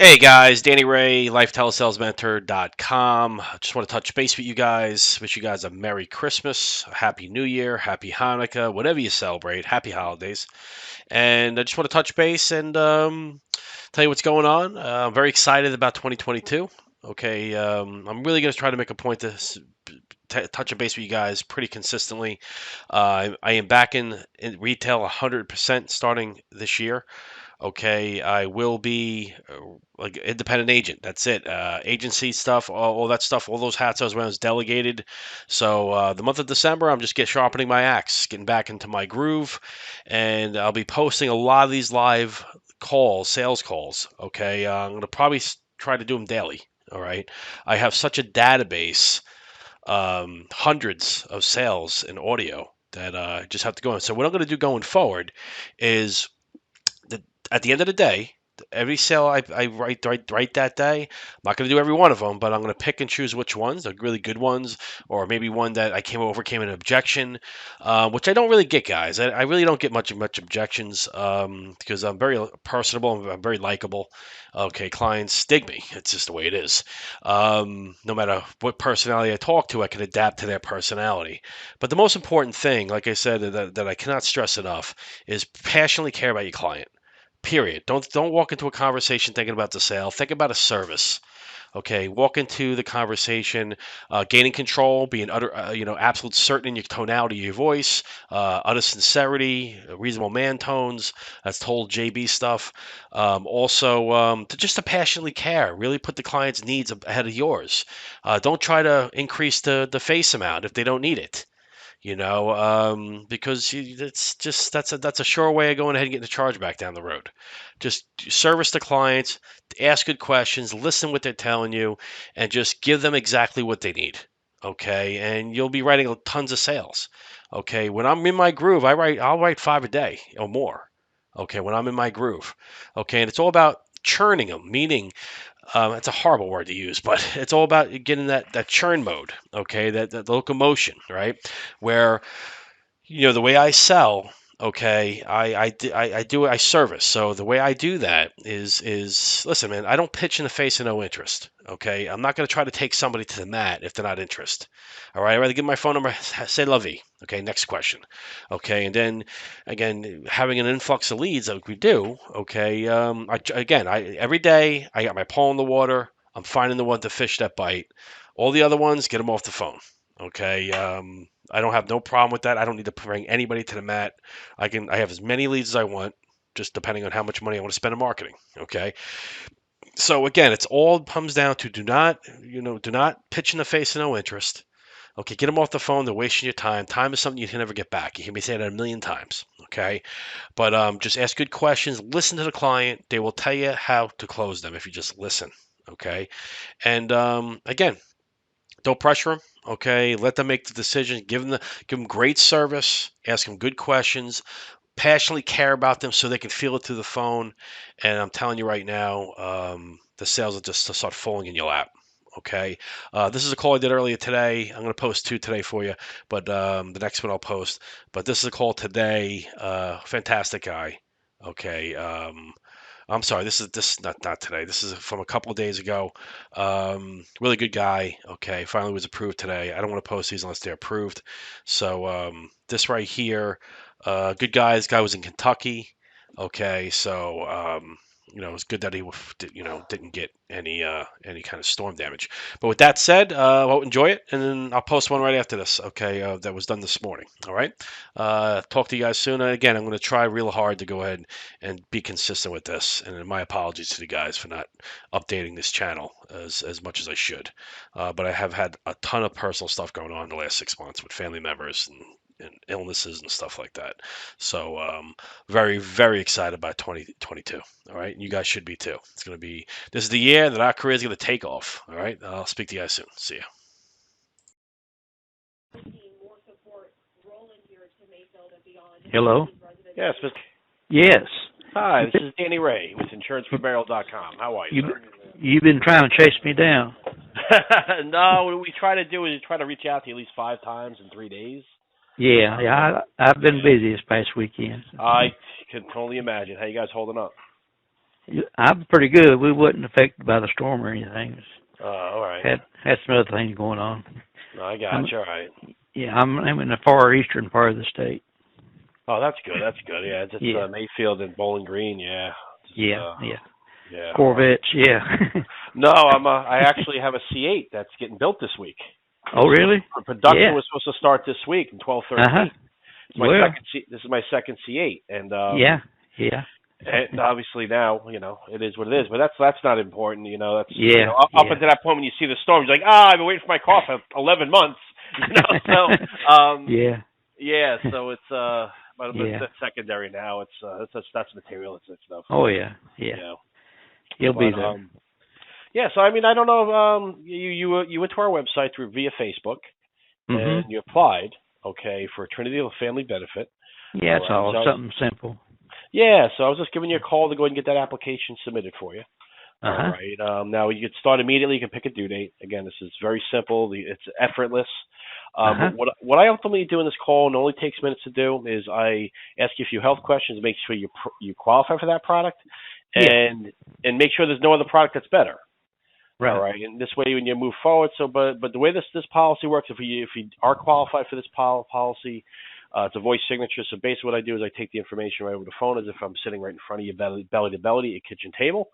Hey guys, Danny Ray, LifeTelesalesMentor.com. I just want to touch base with you guys. Wish you guys a Merry Christmas, a Happy New Year, Happy Hanukkah, whatever you celebrate. Happy holidays. And I just want to touch base and tell you what's going on. I'm very excited about 2022. Okay, I'm really going to try to make a point to touch a base with you guys pretty consistently. I am back in retail 100% starting this year. Okay, I will be like independent agent. That's it. Agency stuff, all that stuff, all those hats I was wearing was delegated. So the month of December, I'm just sharpening my axe, getting back into my groove, and I'll be posting a lot of these live calls, sales calls. Okay, I'm gonna probably try to do them daily. All right, I have such a database, hundreds of sales in audio that I just have to go in. So what I'm gonna do going forward is the, at the end of the day, every sale I write that day, I'm not going to do every one of them, but I'm going to pick and choose which ones, the really good ones, or maybe one that I overcame an objection, which I don't really get, guys. I really don't get much objections because I'm very personable. I'm very likable. Okay, clients dig me. It's just the way it is. No matter what personality I talk to, I can adapt to their personality. But the most important thing, like I said, that I cannot stress enough, is passionately care about your client. Period. Don't walk into a conversation thinking about the sale. Think about a service. Okay, walk into the conversation, gaining control, being absolute certain in your tonality of your voice, utter sincerity, reasonable man tones. That's total JB stuff. Also, just to passionately care, really put the client's needs ahead of yours. Don't try to increase the face amount if they don't need it. Because it's just that's a sure way of going ahead and getting the charge back down the road. Just service the clients, ask good questions, listen what they're telling you, and just give them exactly what they need. Okay, and you'll be writing tons of sales. Okay, when I'm in my groove, I'll write five a day or more. Okay, when I'm in my groove. Okay, and it's all about churning them, meaning it's a horrible word to use, but it's all about getting that churn mode, okay, that locomotion, right? Where the way I sell, okay, I do I service. So the way I do that is listen, man, I don't pitch in the face of no interest. Okay, I'm not going to try to take somebody to the mat if they're not interested. All right, I'd rather give my phone number, say la vie. Okay, next question. Okay, and then again, having an influx of leads like we do. Okay, every day I got my pole in the water. I'm finding the one to fish that bite. All the other ones, get them off the phone. Okay. I don't have no problem with that. I don't need to bring anybody to the mat. I have as many leads as I want, just depending on how much money I want to spend in marketing. Okay. So again, it's all comes down to do not pitch in the face of no interest. Okay, get them off the phone. They're wasting your time. Time is something you can never get back. You hear me say that a million times. Okay, but just ask good questions. Listen to the client. They will tell you how to close them if you just listen. Okay, and again, don't pressure them. Okay, let them make the decision. Give them great service. Ask them good questions. Passionately care about them so they can feel it through the phone. And I'm telling you right now, the sales will just start falling in your lap. Okay, this is a call I did earlier today. I'm going to post two today for you, but the next one I'll post. But this is a call today. Fantastic guy. Okay. I'm sorry. This is not today. This is from a couple of days ago. Really good guy. Okay, finally was approved today. I don't want to post these unless they're approved. So this right here, good guy. This guy was in Kentucky. Okay, so it's good that he didn't get any kind of storm damage. But with that said, well, enjoy it, and then I'll post one right after this. Okay, that was done this morning. All right. Talk to you guys soon. And again, I'm going to try real hard to go ahead and be consistent with this. And my apologies to the guys for not updating this channel as much as I should. But I have had a ton of personal stuff going on in the last 6 months with family members and illnesses and stuff like that. So very, very excited about 2022. All right. And you guys should be too. This is the year that our career is going to take off. All right. I'll speak to you guys soon. See ya. Hello? Yes, Mr. Yes. Hi, You, this is Danny Ray with InsuranceForBarrel.com. How are you, you, sir? you've been trying to chase me down. No, what we try to do is try to reach out to you at least 5 times in 3 days. Yeah, I've been busy this past weekend. I can totally imagine. How you guys holding up? I'm pretty good. We wasn't affected by the storm or anything. All right. Had some other things going on. No, I got I'm, you. All right. yeah, I'm in the far eastern part of the state. Oh, that's good. That's good. Yeah, it's Yeah, Mayfield and Bowling Green. Yeah. Just, yeah. yeah. All right. Corvettes, yeah. No, I actually have a C8 that's getting built this week. Oh, really? Production Yeah. was supposed to start this week in 12/13. Uh-huh. Well, This is my second C8, and yeah, yeah. and obviously now it is what it is. But that's not important. That's Yeah, up yeah. until that point when you see the storm, you're like, I've been waiting for my car for 11 months. So Yeah, yeah. So it's but yeah. that's secondary now. That's materialistic stuff. Oh, yeah, yeah. You know. He'll be But there. yeah. So I mean, I don't know. If, you went to our website through via Facebook and Mm-hmm. you applied. Okay, for Trinity Family Benefit. Yeah, it's All right. all So something simple. yeah. So I was just giving you a call to go ahead and get that application submitted for you. All Uh-huh. right. Now you can start immediately. You can pick a due date. Again, this is very simple. It's effortless. Uh-huh. What I ultimately do in this call, and it only takes minutes to do, is I ask you a few health questions, make sure you qualify for that product, Yeah, and make sure there's no other product that's better. All right. right, and this way when you move forward. So, but the way this policy works, if you are qualified for this policy, it's a voice signature. So basically, what I do is I take the information right over the phone, as if I'm sitting right in front of you, belly to belly, at kitchen table,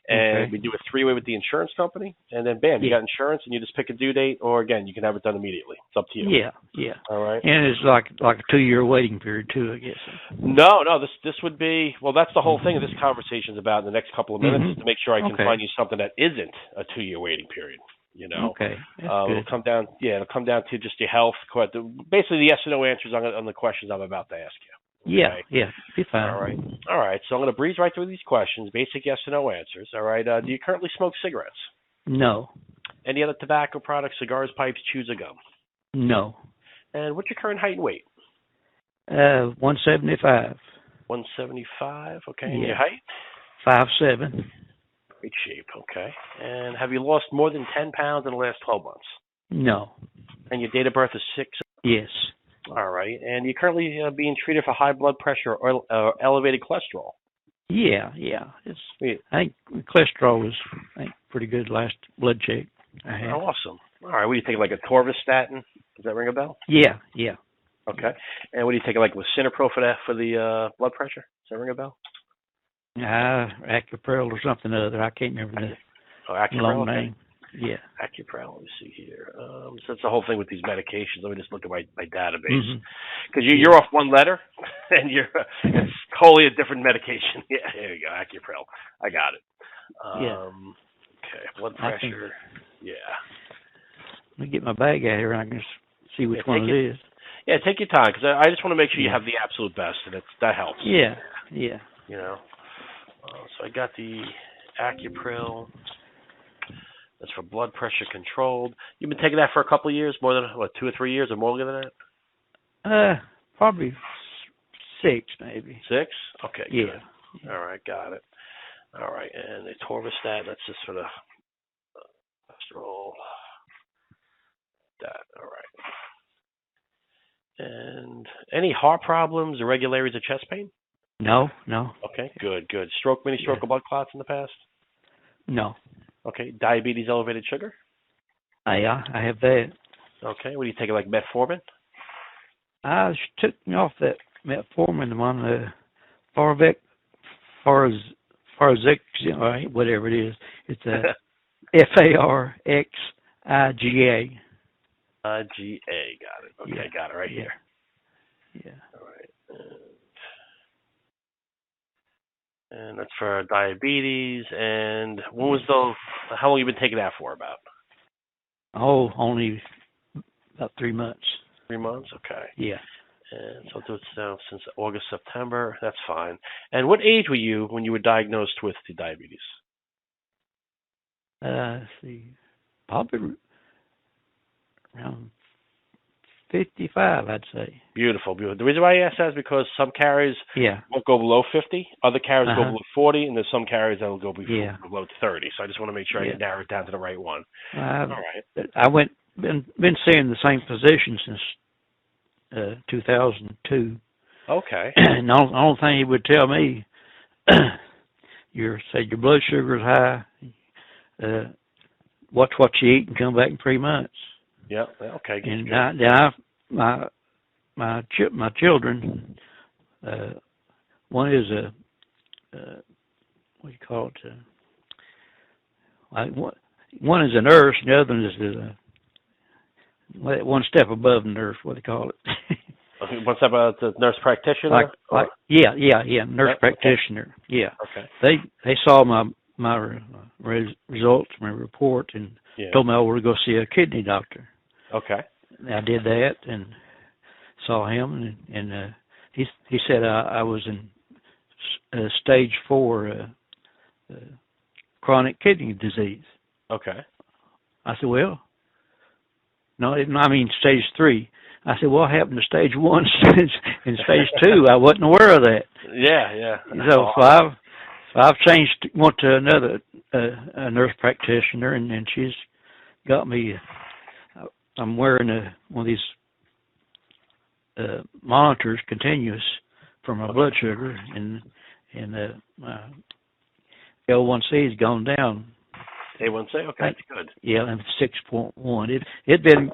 and Okay. we do a three-way with the insurance company, and then bam, you Yeah, got insurance, and you just pick a due date, or again, you can have it done immediately. It's up to you. yeah, yeah. All right. And it's like a 2-year waiting period too, I guess. No. This would be that's the whole thing of Mm-hmm. this conversation is about in the next couple of minutes is to make sure I Mm-hmm. can Okay. find you something that isn't a 2-year waiting period. Okay. That's It'll good. come down. Yeah, it'll come down to just your health. Basically, the yes or no answers on the questions I'm about to ask you. Yeah, Okay. yeah. Be All right. fine. All right. So I'm going to breeze right through these questions. Basic yes or no answers. All right. Do you currently smoke cigarettes? No. Any other tobacco products, cigars, pipes, chews, or gum? No. And what's your current height and weight? 175. 175. Okay. And your Yeah. height? 5'7". Great shape. Okay. And have you lost more than 10 pounds in the last 12 months? No. And your date of birth is 6. Yes. All right. And you're currently being treated for high blood pressure or elevated cholesterol. Yeah, yeah. Yeah. I think cholesterol was pretty good last blood check I had. Oh, awesome. All right. What do you take, like a torvastatin? Does that ring a bell? Yeah, yeah. Okay. And what do you take, like lisinopril for the blood pressure? Does that ring a bell? Acupril or something other. I can't remember Oh, the long Acupril. Okay. name. Yeah. Acupril. Let me see here. So that's the whole thing with these medications. Let me just look at my database Mm-hmm. because you're off one letter, and it's totally a different medication. Yeah, there you go. Acupril. I got it. Yeah. Okay. Blood pressure. Yeah. Let me get my bag out here and I can see which one it is. Yeah, take your time because I just want to make sure you have the absolute best, and that helps. Yeah, yeah. So I got the Acupril. That's for blood pressure controlled. You've been taking that for a couple of years, more than 2 or 3 years, or more than that? Probably 6 maybe. 6? Okay, Yeah. good. All right, got it. All right, and the torvastatin, that's just for the cholesterol. That, all right. And any heart problems, irregularities, or chest pain? No. Okay, good. Stroke, mini stroke, or blood clots in the past? No. Okay, diabetes, elevated sugar? I have that. Okay, what do you take, like metformin? I took me off that metformin. I'm on the Farxiga, whatever it is. It's a FARXIGA. IGA, got it. Okay, Yeah. got it right here. Yeah. All right. And that's for diabetes. And how long you been taking that for? About? Oh, only about 3 months. 3 months? Okay. Yeah. And so it's now since August, September. That's fine. And what age were you when you were diagnosed with the diabetes? Let's see. Probably around 55, I'd say. Beautiful. The reason why I ask that is because some carriers won't go below 50, other carriers go below 40, and there's some carriers that will go below 30. So I just want to make sure I narrow it down to the right one. All right. I been seeing the same physician since 2002. Okay. And the only thing he would tell me, your blood sugar is high. Watch what you eat and come back in 3 months. Yeah. Okay. And Good. my children, one is what do you call it? One is a nurse, and the other one is one step above the nurse. What do you call it? Okay, what's that about the nurse practitioner? Nurse practitioner. Okay. Yeah. Okay. They saw my results, my report, and told me I were to go see a kidney doctor. Okay. And I did that and saw him, and he said I was in stage 4 chronic kidney disease. Okay. I said, well, no, I mean stage 3. I said, what happened to stage 1 and stage 2? I wasn't aware of that. Yeah. So I've changed, went to another a nurse practitioner, and she's got me. I'm wearing one of these monitors, continuous, for my blood sugar, and my L1C has gone down. A1C, okay, that's good. Yeah, and 6.1. It'd been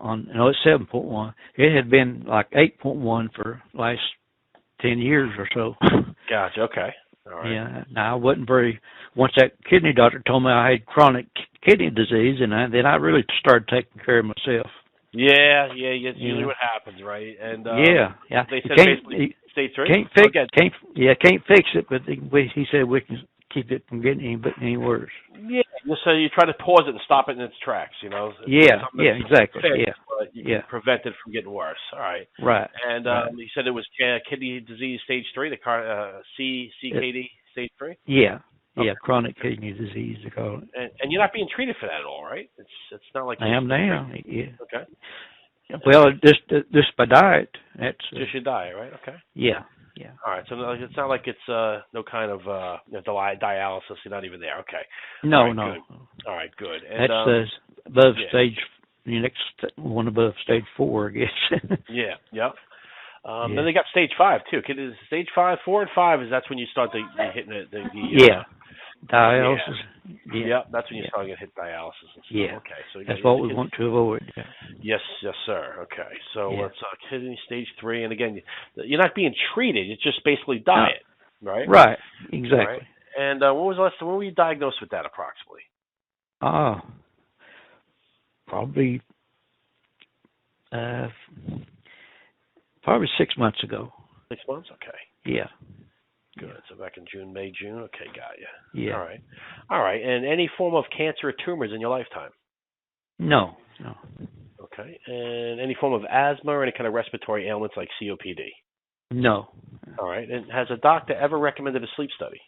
it's 7.1. It had been like 8.1 for the last 10 years or so. Gotcha. Okay. All right. Yeah. Now I wasn't very. Once that kidney doctor told me I had chronic kidney disease, and then I really started taking care of myself. Yeah. It's usually what happens, right? And yeah. they said basically stage 3. Can't fix it, but he said we can keep it from getting any worse. Yeah. So you try to pause it and stop it in its tracks, Yeah. Exactly. Fixed, but you can prevent it from getting worse. All right. Right. And you said it was kidney disease stage 3, the CKD stage 3. Yeah. Okay. Yeah, chronic kidney disease they call it. And you're not being treated for that at all, right? It's not like I am now. Yeah. Okay. Well, just by diet. That's just your diet, right? Okay. Yeah. All right. So it's not like it's no kind of dialysis. You're not even there. Okay. No. Good. All right. Good. And, that's above stage. The next one above stage 4, I guess. Yeah. Yep. Then they got stage 5 too. Stage 5, 4, and 5 is that's when you start hitting the dialysis. Yeah. That's when you start getting hit dialysis and stuff. Yeah. Okay. So that's what we want to avoid. Yeah. Yes, sir. Okay. So let's kidney stage 3, and again, you're not being treated. It's just basically diet, right? Right. Exactly. Right. And when was the last time? When were you diagnosed with that approximately? Probably 6 months ago. 6 months? Okay. Yeah. Good. So back in May, June. Okay, got you. Yeah. All right. And any form of cancer or tumors in your lifetime? No. Okay. And any form of asthma or any kind of respiratory ailments like COPD? No. All right. And has a doctor ever recommended a sleep study?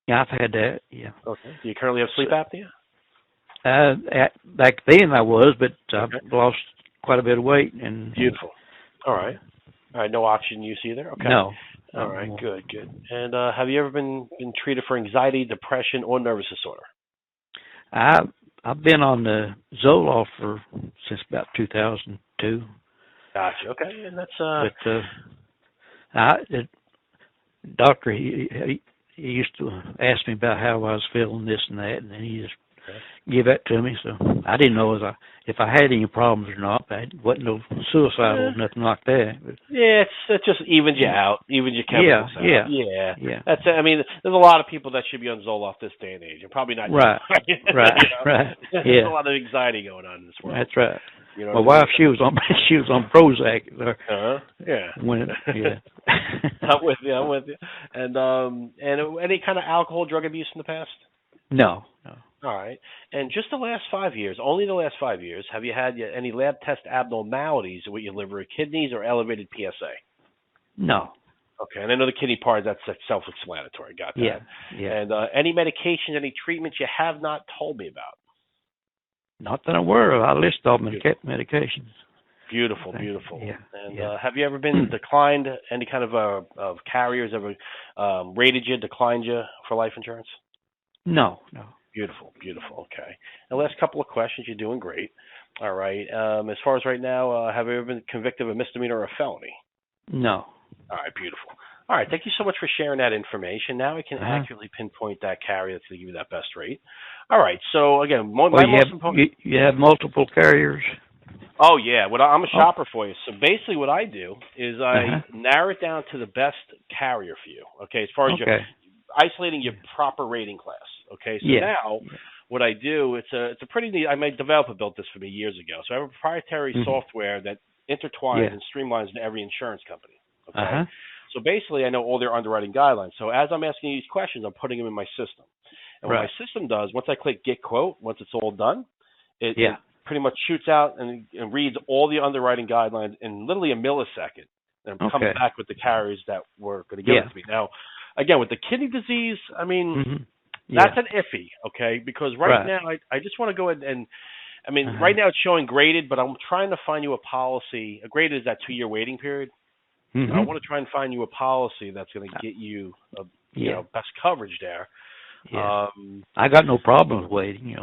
Yeah, I've had that. Yeah. Okay. Do you currently have sleep apnea? Back then I was, but I've lost quite a bit of weight. And beautiful. All right. No oxygen use either. Okay. No. All right. Good. And have you ever been treated for anxiety, depression, or nervous disorder? I've been on the Zoloft since about 2002. Gotcha. Okay. And that's the doctor he used to ask me about how I was feeling, this and that, and then he just give that to me. So I didn't know if I had any problems or not. I wasn't no suicidal or nothing like that. But, it just evens you out, evens your chemicals out. Yeah. That's it. I mean, there's a lot of people that should be on Zoloft this day and age, and probably not. Right. Right. There's a lot of anxiety going on in this world. That's right. My wife, she was on Prozac. Yeah. Yeah. I'm with you. And any kind of alcohol, drug abuse in the past? No. All right. And just the last 5 years, only the last 5 years, have you had any lab test abnormalities with your liver or kidneys or elevated PSA? No. Okay. And I know the kidney part, that's self-explanatory. Got that. Yeah. And any medications, any treatments you have not told me about? Not that I'm aware of. I list all medications. Beautiful. Yeah. And have you ever been declined, any kind of carriers ever rated you, declined you for life insurance? No. Beautiful. Okay. The last couple of questions, you're doing great. All right. As far as right now, have you ever been convicted of a misdemeanor or a felony? No. All right. Beautiful. All right. Thank you so much for sharing that information. Now I can Uh-huh. accurately pinpoint that carrier that's going to give you that best rate. All right. So again, Well, my most important. you have multiple carriers. Oh yeah. I'm a Oh. shopper for you. So basically, what I do is Uh-huh. I narrow it down to the best carrier for you. Okay. As far as your Okay. isolating your Yeah. proper rating class. Okay. So Yeah. now Yeah. what I do, it's a pretty neat. My developer built this for me years ago. So I have a proprietary Mhm. software that intertwines Yeah. and streamlines into every insurance company. Okay. Uh-huh. So basically, I know all their underwriting guidelines. So as I'm asking you these questions, I'm putting them in my system. And what my Right. system does, once I click Get Quote, once it's all done, it Yeah. pretty much shoots out and reads all the underwriting guidelines in literally a millisecond, and comes Okay. back with the carriers that were going to give Yeah. it to me. Now, again, with the kidney disease, I mean, Mhm. that's Yeah. an iffy, okay? Because right Right. now, I just want to go ahead and, I mean, Uh-huh. right now it's showing graded, but I'm trying to find you a policy. A graded is that 2 year waiting period. I Mhm. want to try and find you a policy that's going to get you, Yeah. best coverage there. Yeah. Um, I got no problems waiting,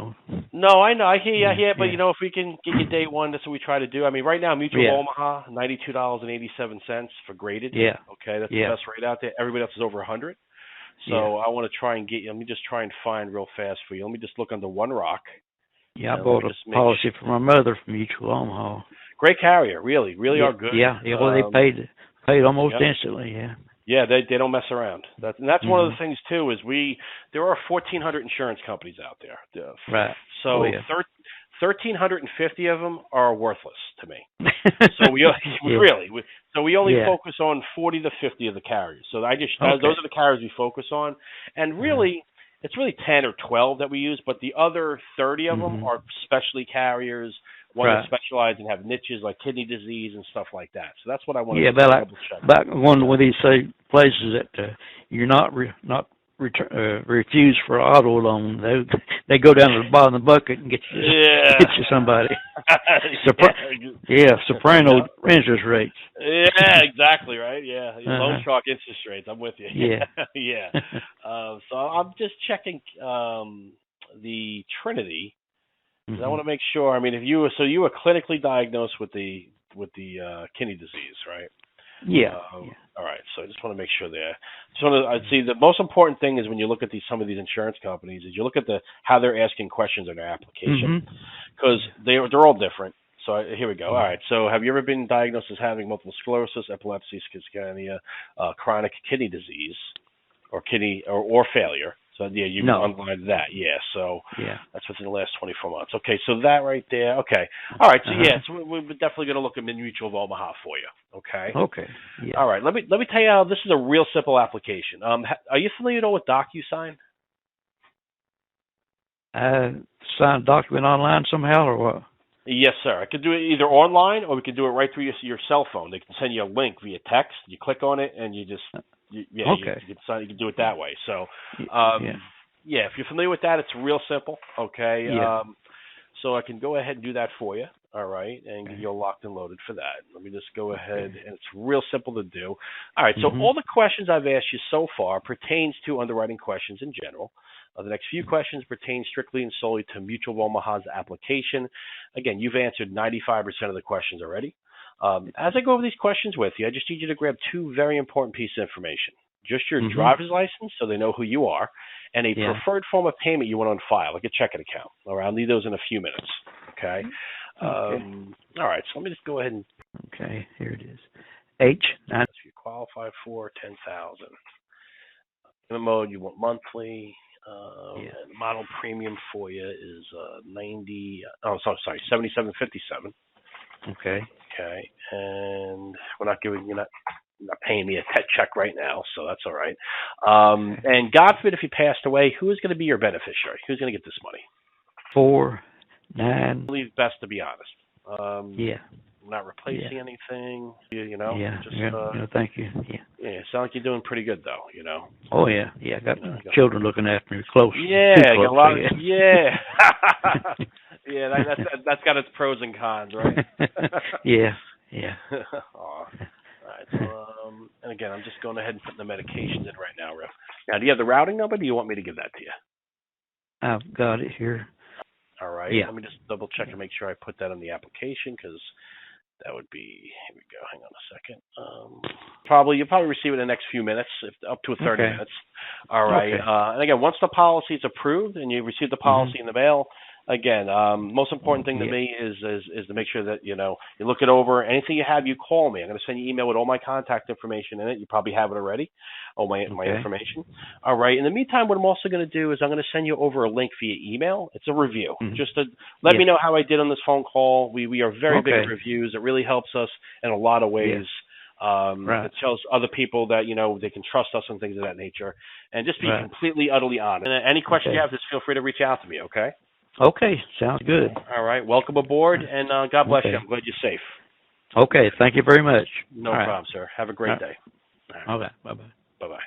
no, I know, I Yeah. hear, but Yeah. if we can get you day one, that's what we try to do. I mean, right now, Mutual of Yeah. Omaha, $92.87 for graded. Yeah. Okay, that's the Yeah. best rate out there. Everybody else is over 100. Yeah. So I want to try and get you. Let me just try and find real fast for you. Let me just look under One Rock, Yeah. I and let me bought a just make policy for my mother from Mutual Omaha. great carrier, really, really Yeah. are good. Yeah. Yeah. Well, they paid almost Yep. instantly. Yeah. Yeah, they don't mess around. That's one of the Mhm. things too is there are 1,400 insurance companies out there. Right. Oh So yeah. 1,350 of them are worthless to me. So we Yeah. really so we only Yeah. focus on 40 to 50 of the carriers. So Okay. those are the carriers we focus on, and Uh-huh. really it's really 10 or 12 that we use, but the other 30 of them Mhm. are specialty carriers, one that Right. specialize and have niches like kidney disease and stuff like that. So that's what I want Yeah, to but like double check. back one with these say places that you're not refused for auto loan, they go down to the bottom of the bucket and get you Yeah. get you somebody. Yeah. Yeah, soprano Yep. interest rates. Yeah, exactly, right? Yeah. Loan Uh-huh. shark interest rates. I'm with you. Yeah. Yeah. So I'm just checking the Trinity because I Mhm. want to make sure. I mean, if you were clinically diagnosed with the kidney disease, right? Yeah. Yeah. All right, so I just want to make sure there. I'd see the most important thing is when you look at some of these insurance companies is you look at how they're asking questions in their application Mhm. because Yeah. they're all different. So here we go. All Mhm. right. So have you ever been diagnosed as having multiple sclerosis, epilepsy, schizophrenia, chronic kidney disease, or kidney or failure? So yeah, you've been No. underlined that. Yeah. So Yeah. that's within the last 24 months. Okay. So that right there. Okay. All right. So yeah. Uh-huh. So we're definitely going to look at Mutual of Omaha for you. Okay. Okay. Yeah. All right. Let me tell you how this is a real simple application. Are you familiar with DocuSign? Sign a document online somehow or what? Yes, sir. I could do it either online or we could do it right through your cell phone. They can send you a link via text. You click on it and you just Okay. you can sign. You can do it that way. So, Yeah. yeah, if you're familiar with that, it's real simple. Okay. Yeah. So I can go ahead and do that for you. All right, and get Okay. you all locked and loaded for that. Let me just go ahead, Okay. and it's real simple to do. All right, so Mhm. all the questions I've asked you so far pertains to underwriting questions in general. The next few questions pertain strictly and solely to Mutual of Omaha's application. Again, you've answered 95% of the questions already. As I go over these questions with you, I just need you to grab two very important pieces of information. Just your Mhm. driver's license, so they know who you are, and a Yeah. preferred form of payment you want on file, like a checking account. All right, I'll need those in a few minutes. Okay. Okay. All right, so let me just go ahead and Okay. Here it is. H nine. if you qualify for 10,000. In the mode you want monthly. Yeah. And model premium for you is 90. Oh, sorry, 77.57. Okay. Okay, and we're not giving you not paying me a pet check right now, so that's all right. Okay. And God forbid if you passed away, who is going to be your beneficiary? Who's going to get this money? 4 I 9. believe best to be honest. Yeah. I'm not Yeah. replacing anything. Yeah. Just Yeah. Yeah. Thank you. Yeah. yeah. Sound like you're doing pretty good though. Oh yeah. Yeah. I got You got, children looking after me close. yeah, Too I got close, a I lot. Yeah, guess. yeah. That's got its pros and cons, right? Yeah. Yeah. Aw. All right. So, and again, I'm just going ahead and putting the medications in right now, Riff. Now, do you have the routing number? Do you want me to give that to you? I've got it here. All right. Yeah. Let me just double check and make sure I put that on the application because That would be, here we go, hang on a second. You'll probably receive it in the next few minutes, up to 30 Okay. minutes. All right. Okay. And again, once the policy is approved and you receive the policy in the mail, again, most important thing to Yeah. me is to make sure that, you look it over. Anything you have, you call me. I'm going to send you an email with all my contact information in it. You probably have it already, all my Okay. information. All right. In the meantime, what I'm also going to do is I'm going to send you over a link via email. It's a review, just to let me know how I did on this phone call. We are very big at reviews. It really helps us in a lot of ways. Right. It tells other people that, they can trust us and things of that nature. And just be completely, utterly honest. And any questions you have, just feel free to reach out to me, okay? Okay. Sounds good. All right. Welcome aboard, and God bless you. I'm glad you're safe. Okay. Thank you very much. No problem, sir. Have a great day. Okay. Bye-bye. Bye-bye.